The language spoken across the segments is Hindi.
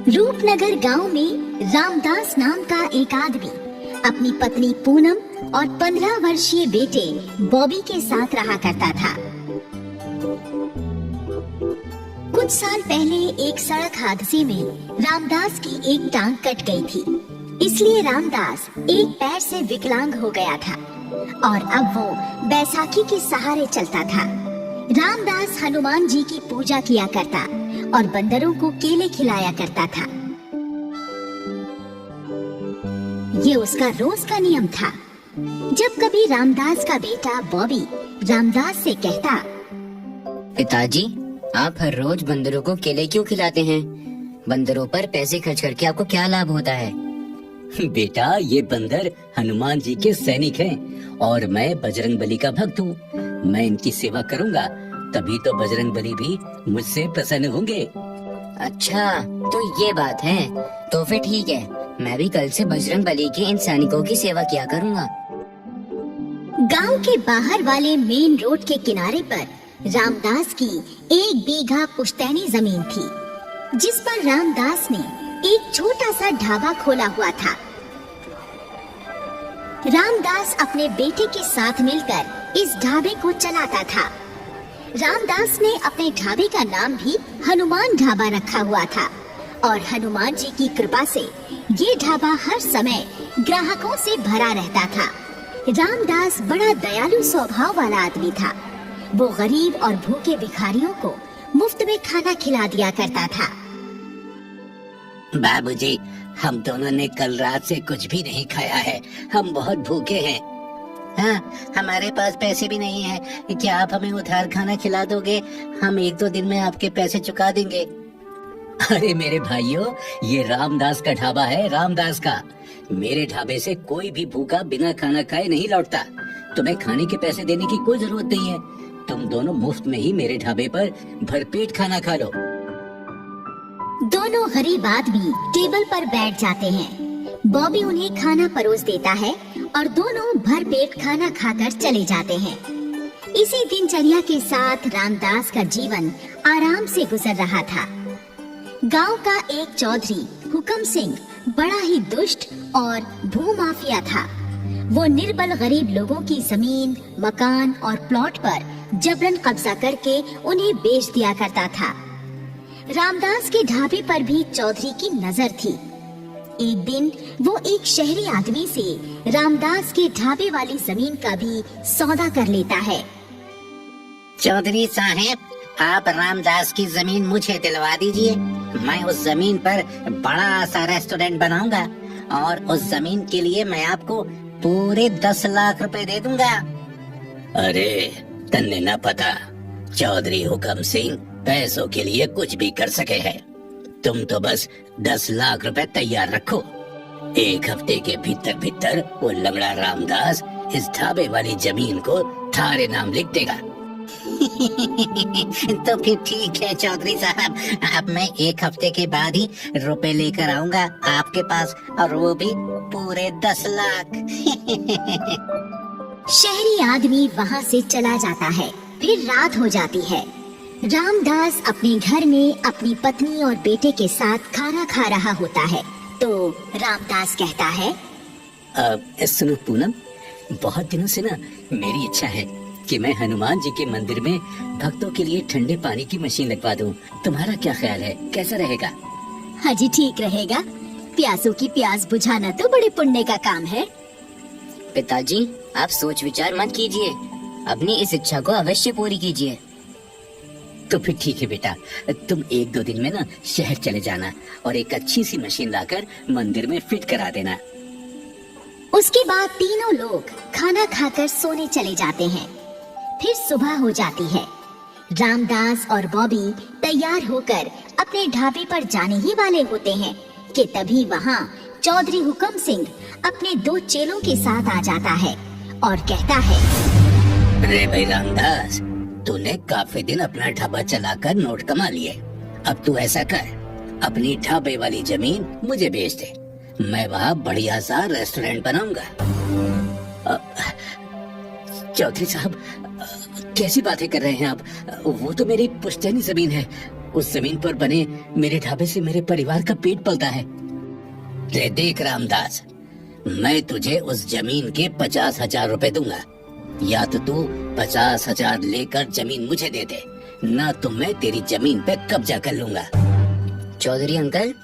रूपनगर गांव में रामदास नाम का एक आदमी अपनी पत्नी पूनम और 15 वर्षीय बेटे बॉबी के साथ रहा करता था। कुछ साल पहले एक सड़क हादसे में रामदास की एक टांग कट गई थी, इसलिए रामदास एक पैर से विकलांग हो गया था और अब वो बैसाखी के सहारे चलता था। रामदास हनुमान जी की पूजा किया करता और बंदरों को केले खिलाया करता था। ये उसका रोज का नियम था। जब कभी रामदास का बेटा बॉबी रामदास से कहता, पिताजी, आप हर रोज बंदरों को केले क्यों खिलाते हैं? बंदरों पर पैसे खर्च करके आपको क्या लाभ होता है? बेटा, ये बंदर हनुमान जी के सैनिक हैं और मैं बजरंगबली का भक्त हूँ। मैं इनकी सेवा करूँगा, तभी तो बजरंगबली भी मुझसे प्रसन्न होंगे। अच्छा, तो ये बात है। तो फिर ठीक है, मैं भी कल से बजरंगबली के इन सैनिकों की सेवा किया करूँगा। गांव के बाहर वाले मेन रोड के किनारे पर रामदास की 1 बीघा पुश्तैनी जमीन थी, जिस पर रामदास ने एक छोटा सा ढाबा खोला हुआ था। रामदास अपने बेटे के साथ मिलकर इस ढाबे को चलाता था। रामदास ने अपने ढाबे का नाम भी हनुमान ढाबा रखा हुआ था और हनुमान जी की कृपा से ये ढाबा हर समय ग्राहकों से भरा रहता था। रामदास बड़ा दयालु स्वभाव वाला आदमी था। वो गरीब और भूखे भिखारियों को मुफ्त में खाना खिला दिया करता था। बाबूजी, हम दोनों ने कल रात से कुछ भी नहीं खाया है। हम बहुत भूखे हैं। हाँ, हमारे पास पैसे भी नहीं है। क्या आप हमें उधार खाना खिला दोगे? हम 1-2 दिन में आपके पैसे चुका देंगे। अरे मेरे भाइयों, ये रामदास का ढाबा है, रामदास का। मेरे ढाबे से कोई भी भूखा बिना खाना खाए नहीं लौटता। तुम्हें खाने के पैसे देने की कोई जरूरत नहीं है। तुम दोनों मुफ्त में ही मेरे ढाबे पर भरपेट खाना खा लो। दोनों गरीब आदमी टेबल पर बैठ जाते हैं। बॉबी उन्हें खाना परोस देता है और दोनों भरपेट खाना खाकर चले जाते हैं। इसी दिनचर्या के साथ रामदास का जीवन आराम से गुजर रहा था। गांव का एक चौधरी हुक्म सिंह बड़ा ही दुष्ट और भूमाफिया था। वो निर्बल गरीब लोगों की जमीन, मकान और प्लॉट पर जबरन कब्जा करके उन्हें बेच दिया करता था। रामदास के ढाबे पर भी चौधरी की नजर थी। एक दिन वो एक शहरी आदमी से रामदास के ढाबे वाली जमीन का भी सौदा कर लेता है। चौधरी साहब, आप रामदास की जमीन मुझे दिलवा दीजिए। मैं उस जमीन पर बड़ा सा रेस्टोरेंट बनाऊंगा और उस जमीन के लिए मैं आपको पूरे 10 लाख रुपए दे दूंगा। अरे तन्ने न पता, चौधरी हुक्म सिंह पैसों के लिए कुछ भी कर सके है। तुम तो बस 10 लाख रुपए तैयार रखो। 1 हफ्ते के भीतर भीतर वो लंगड़ा रामदास इस ढाबे वाली जमीन को थारे नाम लिख देगा। तो फिर ठीक है चौधरी साहब, अब मैं 1 हफ्ते के बाद ही रुपए लेकर आऊंगा आपके पास, और वो भी पूरे 10 लाख। शहरी आदमी वहाँ से चला जाता है। फिर रात हो जाती है। रामदास अपने घर में अपनी पत्नी और बेटे के साथ खाना खा रहा होता है तो रामदास कहता है, सुनो पूनम, बहुत दिनों से ना मेरी इच्छा है कि मैं हनुमान जी के मंदिर में भक्तों के लिए ठंडे पानी की मशीन लगवा दूं। तुम्हारा क्या ख्याल है, कैसा रहेगा? हाँ जी, ठीक रहेगा। प्यासों की प्यास बुझाना तो बड़े पुण्य का काम है। पिताजी, आप सोच विचार मत कीजिए, अपनी इस इच्छा को अवश्य पूरी कीजिए। तो फिर ठीक है बेटा, तुम 1-2 दिन में ना शहर चले जाना और एक अच्छी सी मशीन लाकर मंदिर में फिट करा देना। उसके बाद तीनों लोग खाना खाकर सोने चले जाते हैं। फिर सुबह हो जाती है। रामदास और बॉबी तैयार होकर अपने ढाबे पर जाने ही वाले होते हैं कि तभी वहाँ चौधरी हुक्म सिंह अपने 2 चेलों के साथ आ जाता है और कहता है, अरे भाई रामदास, तूने काफी दिन अपना ढाबा चलाकर नोट कमा लिए। अब तू ऐसा कर, अपनी ढाबे वाली जमीन मुझे बेच दे। मैं वहाँ बढ़िया सा रेस्टोरेंट बनाऊंगा। चौधरी साहब, कैसी बातें कर रहे हैं आप? वो तो मेरी पुश्तैनी जमीन है। उस जमीन पर बने मेरे ढाबे से मेरे परिवार का पेट पलता है। रे देख रामदास, मैं तुझे उस जमीन के 50,000 रुपए दूंगा। या तो तू 50,000 लेकर जमीन मुझे दे दे, ना तो मैं तेरी जमीन पे कब्जा कर लूंगा। चौधरी अंकल,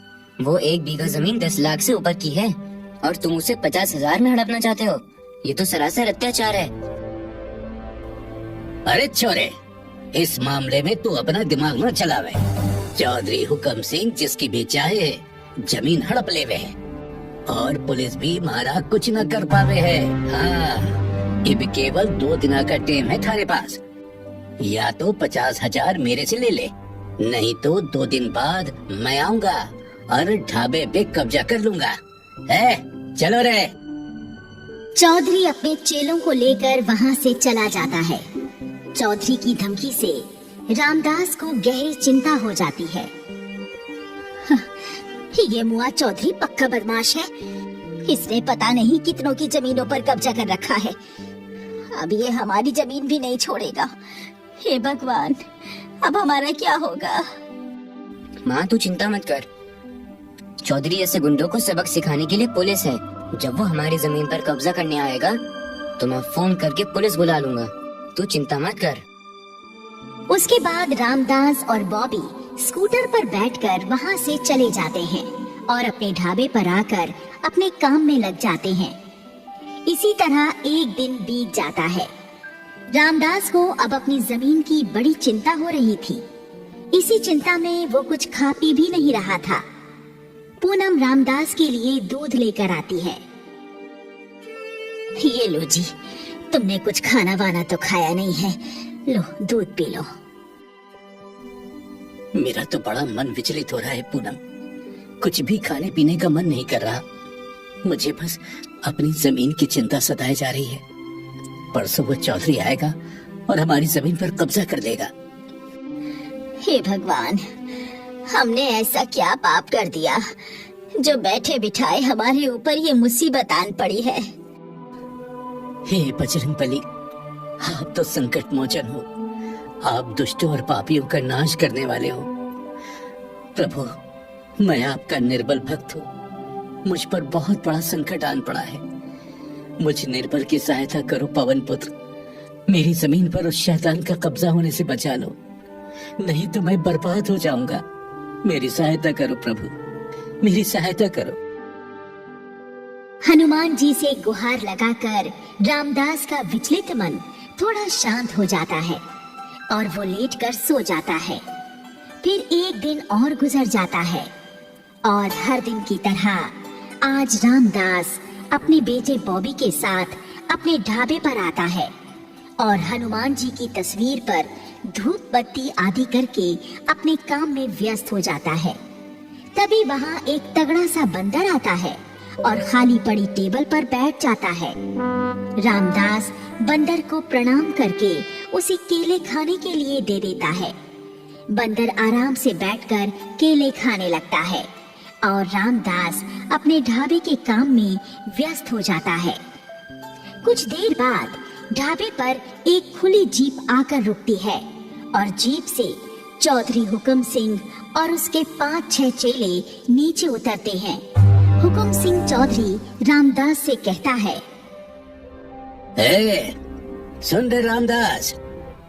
वो 1 बीघा जमीन 10 लाख से ऊपर की है और तुम उसे 50,000 में हड़पना चाहते हो। ये तो सरासर अत्याचार है। अरे छोरे, इस मामले में तू अपना दिमाग न चलावे। चौधरी हुक्म सिंह जिसकी भी चाहे जमीन हड़प लेवे है और पुलिस भी मारा कुछ न कर पावे है। हाँ, अब केवल 2 दिन का टाइम है थारे पास। या तो 50,000 मेरे से ले ले, नहीं तो 2 दिन बाद मैं आऊंगा और ढाबे पे कब्जा कर लूंगा। है, चलो रे। चौधरी अपने चेलों को लेकर वहाँ से चला जाता है। चौधरी की धमकी से रामदास को गहरी चिंता हो जाती है। ये मुआ चौधरी पक्का बदमाश है। इसने पता नहीं कितनों की जमीनों पर कब्जा कर रखा है। अब ये हमारी जमीन भी नहीं छोड़ेगा। हे भगवान, अब हमारा क्या होगा? माँ तू चिंता मत कर। चौधरी ऐसे गुंडों को सबक सिखाने के लिए पुलिस है। जब वो हमारी जमीन पर कब्जा करने आएगा तो मैं फोन करके पुलिस बुला लूंगा। तू चिंता मत कर। उसके बाद रामदास और बॉबी स्कूटर पर बैठकर वहाँ से चले जाते हैं और अपने ढाबे पर आकर अपने काम में लग जाते हैं। इसी तरह एक दिन बीत जाता है। रामदास को अब अपनी जमीन की बड़ी चिंता हो रही थी। इसी चिंता में वो कुछ खा पी भी नहीं रहा था। पूनम रामदास के लिए दूध लेकर आती है। ये लो जी, तुमने कुछ खाना वाना तो खाया नहीं है, लो दूध पी लो। मेरा तो बड़ा मन विचलित हो रहा है पूनम। कुछ भी खाने पीने का मन नहीं कर रहा। मुझे बस अपनी जमीन की चिंता सताए जा रही है। परसों वो चौधरी आएगा और हमारी जमीन पर कब्जा कर लेगा। हे भगवान, हमने ऐसा क्या पाप कर दिया जो बैठे बिठाए हमारे ऊपर ये मुसीबत आन पड़ी है। हे बजरंगबली, आप तो संकट मोचन हो। आप दुष्टों और पापियों का नाश करने वाले हो। प्रभु, मैं आपका निर्बल भक्त हूँ। मुझ पर बहुत बड़ा संकट आन पड़ा है। मुझ निर्बल की सहायता करो पवन पुत्र। मेरी जमीन पर उस शैतान का कब्जा होने से बचा लो, नहीं तो मैं बर्बाद हो जाऊंगा। मेरी सहायता करो प्रभु, मेरी सहायता करो। हनुमान जी से गुहार लगाकर रामदास का विचलित मन थोड़ा शांत हो जाता है और वो लेटकर सो जाता है। फिर एक दिन और गुजर जाता है और हर दिन की तरह आज रामदास अपने बेटे बॉबी के साथ अपने ढाबे पर आता है और हनुमान जी की तस्वीर पर धूप बत्ती आदि करके अपने काम में व्यस्त हो जाता है। तभी वहाँ एक तगड़ा सा बंदर आता है और खाली पड़ी टेबल पर बैठ जाता है। रामदास बंदर को प्रणाम करके उसे केले खाने के लिए दे देता है। बंदर आराम से बैठकर केले खाने लगता है और रामदास अपने ढाबे के काम में व्यस्त हो जाता है। कुछ देर बाद ढाबे पर एक खुली जीप आकर रुकती है और जीप से चौधरी हुक्म सिंह और उसके 5-6 चेले नीचे उतरते हैं। हुक्म सिंह चौधरी रामदास से कहता है, ए, सुन रे रामदास,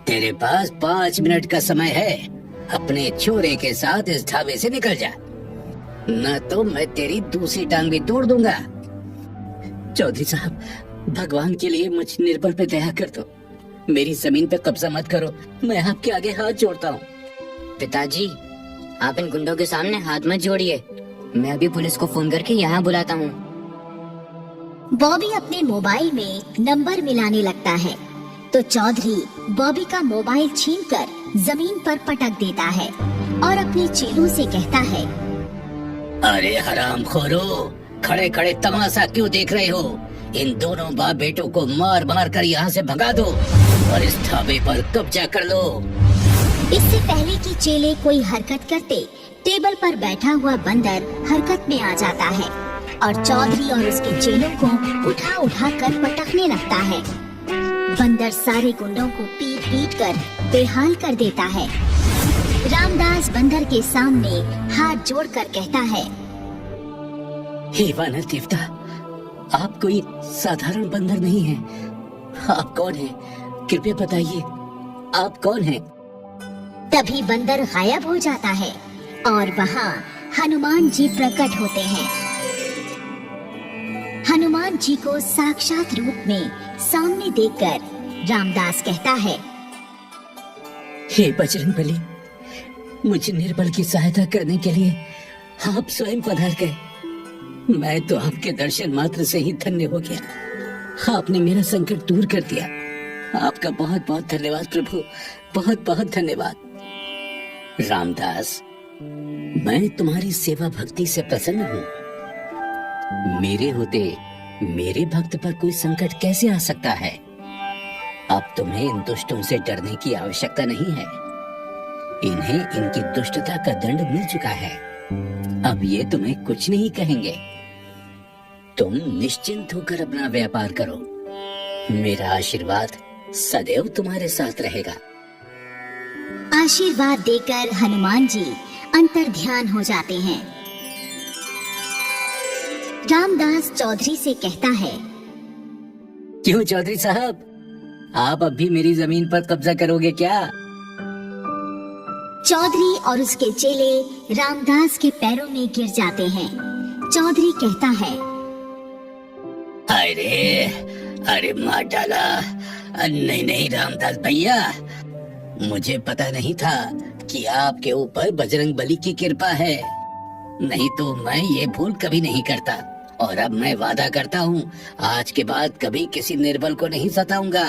तेरे पास 5 मिनट का समय है। अपने छोरे के साथ इस ढाबे से निकल जा, न तो मैं तेरी दूसरी टांग भी तोड़ दूंगा। चौधरी साहब, भगवान के लिए मुझ निर्बल पे दया कर दो। मेरी जमीन पे कब्जा मत करो। मैं आपके आगे हाथ जोड़ता हूँ। पिताजी, आप इन गुंडों के सामने हाथ मत जोड़िए। मैं अभी पुलिस को फोन करके यहाँ बुलाता हूँ। बॉबी अपने मोबाइल में नंबर मिलाने लगता है तो चौधरी बॉबी का मोबाइल छीनकर जमीन पर पटक देता है और अपने चेलों से कहता है, अरे हरामखोरो, खड़े खड़े तमाशा क्यों देख रहे हो? इन दोनों बाप बेटों को मार मार कर यहाँ से भगा दो और इस ढाबे पर कब्जा कर लो। इससे पहले कि चेले कोई हरकत करते, टेबल पर बैठा हुआ बंदर हरकत में आ जाता है और चौधरी और उसके चेलों को उठा उठा कर पटकने लगता है। बंदर सारे गुंडों को पीट पीट कर बेहाल कर देता है। रामदास बंदर के सामने हाथ जोड़कर कहता है, हे वानर देवता, आप कोई साधारण बंदर नहीं हैं। आप कौन हैं? कृपया बताइए, आप कौन हैं? तभी बंदर गायब हो जाता है और वहाँ हनुमान जी प्रकट होते हैं। हनुमान जी को साक्षात रूप में सामने देखकर रामदास कहता है, हे बजरंगबली, मुझे निर्बल की सहायता करने के लिए आप स्वयं पधार गए। मैं तो आपके दर्शन मात्र से ही धन्य हो गया। आपने मेरा संकट दूर कर दिया। आपका बहुत बहुत धन्यवाद प्रभु, बहुत बहुत धन्यवाद। रामदास, मैं तुम्हारी सेवा भक्ति से प्रसन्न हूँ। मेरे होते मेरे भक्त पर कोई संकट कैसे आ सकता है? अब तुम्हें इन दुष्टों से डरने की आवश्यकता नहीं है। इन्हें इनकी दुष्टता का दंड मिल चुका है। अब ये तुम्हें कुछ नहीं कहेंगे। तुम निश्चिंत होकर अपना व्यापार करो। मेरा आशीर्वाद सदैव तुम्हारे साथ रहेगा। आशीर्वाद देकर हनुमान जी अंतर्ध्यान हो जाते हैं। रामदास चौधरी से कहता है, क्यों चौधरी साहब, आप अब भी मेरी जमीन पर कब्जा करोगे क्या? चौधरी और उसके चेले रामदास के पैरों में गिर जाते हैं। चौधरी कहता है, अरे मार डाला। नहीं नहीं रामदास भैया, मुझे पता नहीं था कि आपके ऊपर बजरंगबली की कृपा है। नहीं तो मैं ये भूल कभी नहीं करता। और अब मैं वादा करता हूँ, आज के बाद कभी किसी निर्बल को नहीं सताऊंगा।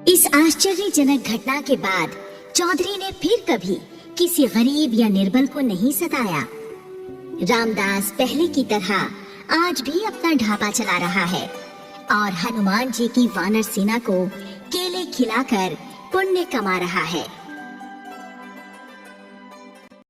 इस आश्चर्यजनक घटना के बाद चौधरी ने फिर कभी किसी गरीब या निर्बल को नहीं सताया। रामदास पहले की तरह आज भी अपना ढाबा चला रहा है और हनुमान जी की वानर सेना को केले खिलाकर पुण्य कमा रहा है।